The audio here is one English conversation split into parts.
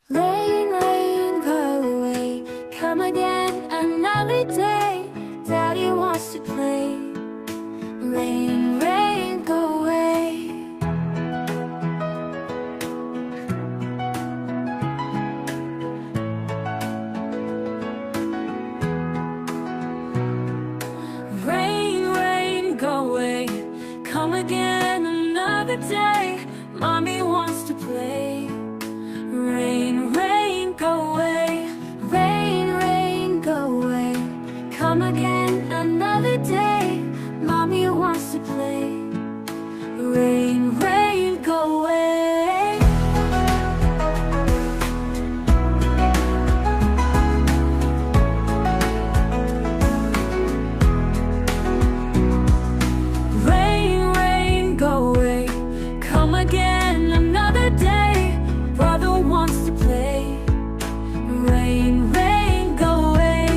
Rain, rain, go away. Come again another day. Daddy wants to play. Rain, rain, go away. Rain, rain, go away. Come again another day. Mommy wants to play. Rain, rain, go away. Rain, rain, go away. Come again another day. Mommy wants to play. Rain, rain, go away. Rain, rain, go away. Come again another day. Brother wants to play. Rain, rain, go away.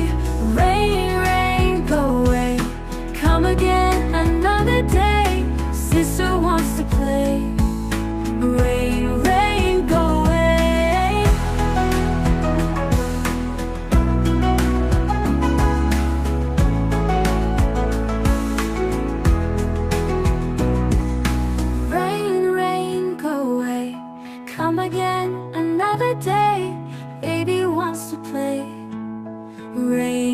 Rain, rain, go away. Come again another day. Sister wants to play. Rain, rain, go away. Rain, rain, go away. Come again another day. Baby wants to play. Rain